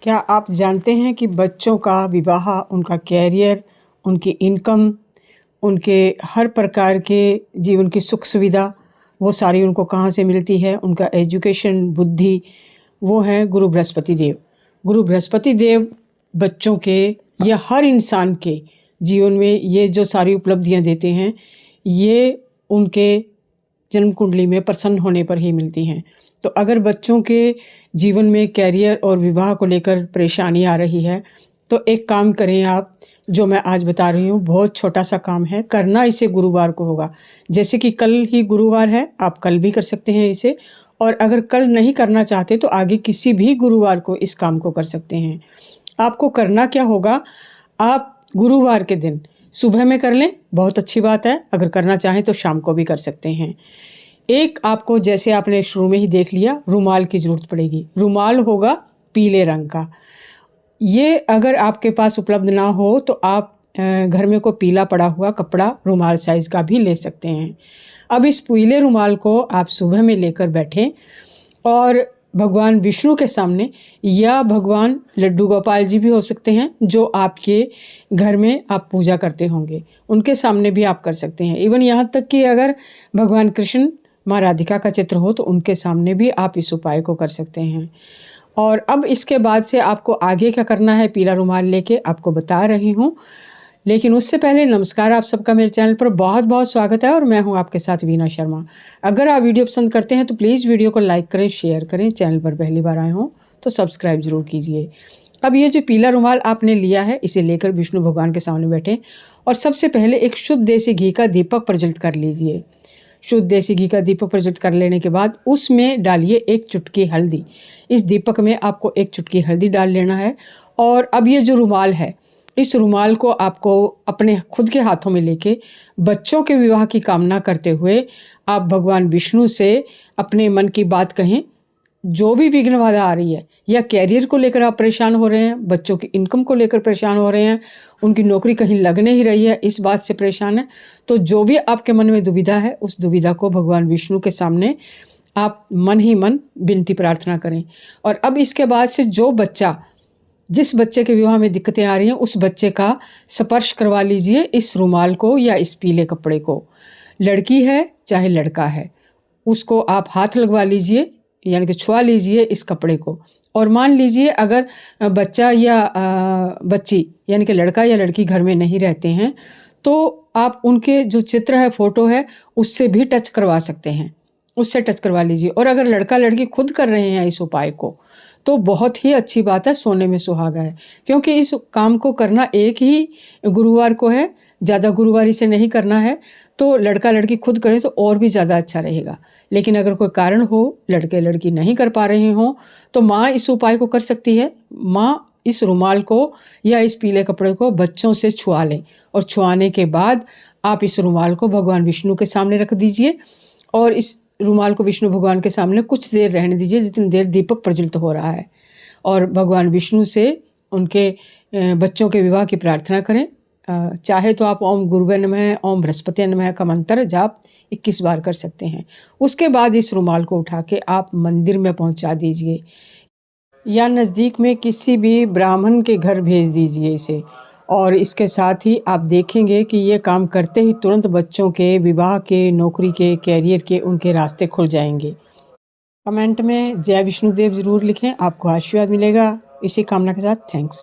क्या आप जानते हैं कि बच्चों का विवाह, उनका कैरियर, उनकी इनकम, उनके हर प्रकार के जीवन की सुख सुविधा, वो सारी उनको कहाँ से मिलती है? उनका एजुकेशन, बुद्धि, वो हैं गुरु बृहस्पति देव। गुरु बृहस्पति देव बच्चों के या हर इंसान के जीवन में ये जो सारी उपलब्धियाँ देते हैं, ये उनके जन्म कुंडली में प्रसन्न होने पर ही मिलती हैं। तो अगर बच्चों के जीवन में कैरियर और विवाह को लेकर परेशानी आ रही है, तो एक काम करें आप, जो मैं आज बता रही हूँ, बहुत छोटा सा काम है, करना इसे गुरुवार को होगा। जैसे कि कल ही गुरुवार है, आप कल भी कर सकते हैं इसे, और अगर कल नहीं करना चाहते तो आगे किसी भी गुरुवार को इस काम को कर सकते हैं। आपको करना क्या होगा, आप गुरुवार के दिन सुबह में कर लें, बहुत अच्छी बात है। अगर करना चाहें तो शाम को भी कर सकते हैं। एक आपको, जैसे आपने शुरू में ही देख लिया, रुमाल की ज़रूरत पड़ेगी। रुमाल होगा पीले रंग का। ये अगर आपके पास उपलब्ध ना हो तो आप घर में कोई पीला पड़ा हुआ कपड़ा रुमाल साइज़ का भी ले सकते हैं। अब इस पीले रुमाल को आप सुबह में लेकर बैठें और भगवान विष्णु के सामने, या भगवान लड्डू गोपाल जी भी हो सकते हैं जो आपके घर में आप पूजा करते होंगे, उनके सामने भी आप कर सकते हैं। इवन यहाँ तक कि अगर भगवान कृष्ण, माँ राधिका का चित्र हो तो उनके सामने भी आप इस उपाय को कर सकते हैं। और अब इसके बाद से आपको आगे क्या करना है, पीला रुमाल लेके आपको बता रही हूँ। लेकिन उससे पहले नमस्कार आप सबका मेरे चैनल पर बहुत बहुत स्वागत है, और मैं हूँ आपके साथ वीना शर्मा। अगर आप वीडियो पसंद करते हैं तो प्लीज़ वीडियो को लाइक करें, शेयर करें। चैनल पर पहली बार आए हों तो सब्सक्राइब ज़रूर कीजिए। अब ये जो पीला रुमाल आपने लिया है, इसे लेकर विष्णु भगवान के सामने बैठें और सबसे पहले एक शुद्ध देसी घी का दीपक प्रज्वलित कर लीजिए। शुद्ध देसी घी का दीपक प्रज्वलित कर लेने के बाद उसमें डालिए एक चुटकी हल्दी। इस दीपक में आपको एक चुटकी हल्दी डाल लेना है। और अब ये जो रुमाल है, इस रुमाल को आपको अपने खुद के हाथों में लेके बच्चों के विवाह की कामना करते हुए आप भगवान विष्णु से अपने मन की बात कहें। जो भी विघ्न बाधा आ रही है, या कैरियर को लेकर आप परेशान हो रहे हैं, बच्चों की इनकम को लेकर परेशान हो रहे हैं, उनकी नौकरी कहीं लग नहीं रही है, इस बात से परेशान है, तो जो भी आपके मन में दुविधा है, उस दुविधा को भगवान विष्णु के सामने आप मन ही मन विनती प्रार्थना करें। और अब इसके बाद से जिस बच्चे के विवाह में दिक्कतें आ रही हैं, उस बच्चे का स्पर्श करवा लीजिए इस रुमाल को या इस पीले कपड़े को। लड़की है चाहे लड़का है, उसको आप हाथ लगवा लीजिए, यानी कि छुआ लीजिए इस कपड़े को। और मान लीजिए अगर बच्चा या बच्ची, यानी कि लड़का या लड़की घर में नहीं रहते हैं, तो आप उनके जो चित्र है, फ़ोटो है, उससे भी टच करवा सकते हैं, उससे टच करवा लीजिए। और अगर लड़का लड़की खुद कर रहे हैं इस उपाय को, तो बहुत ही अच्छी बात है, सोने में सुहागा है। क्योंकि इस काम को करना एक ही गुरुवार को है, ज़्यादा गुरुवारी से नहीं करना है। तो लड़का लड़की खुद करें तो और भी ज़्यादा अच्छा रहेगा। लेकिन अगर कोई कारण हो, लड़के लड़की नहीं कर पा रहे हों, तो माँ इस उपाय को कर सकती है। माँ इस रुमाल को या इस पीले कपड़े को बच्चों से छुआ लें, और छुआने के बाद आप इस रुमाल को भगवान विष्णु के सामने रख दीजिए और इस रुमाल को विष्णु भगवान के सामने कुछ देर रहने दीजिए, जितनी देर दीपक प्रज्वलित हो रहा है। और भगवान विष्णु से उनके बच्चों के विवाह की प्रार्थना करें। चाहे तो आप ओम गुरुवे नमः, ओम बृहस्पति नमः का मंत्र जाप 21 बार कर सकते हैं। उसके बाद इस रुमाल को उठा के आप मंदिर में पहुंचा दीजिए, या नज़दीक में किसी भी ब्राह्मण के घर भेज दीजिए इसे। और इसके साथ ही आप देखेंगे कि ये काम करते ही तुरंत बच्चों के विवाह के, नौकरी के, कैरियर के उनके रास्ते खुल जाएंगे। कमेंट में जय विष्णुदेव ज़रूर लिखें, आपको आशीर्वाद मिलेगा। इसी कामना के साथ थैंक्स।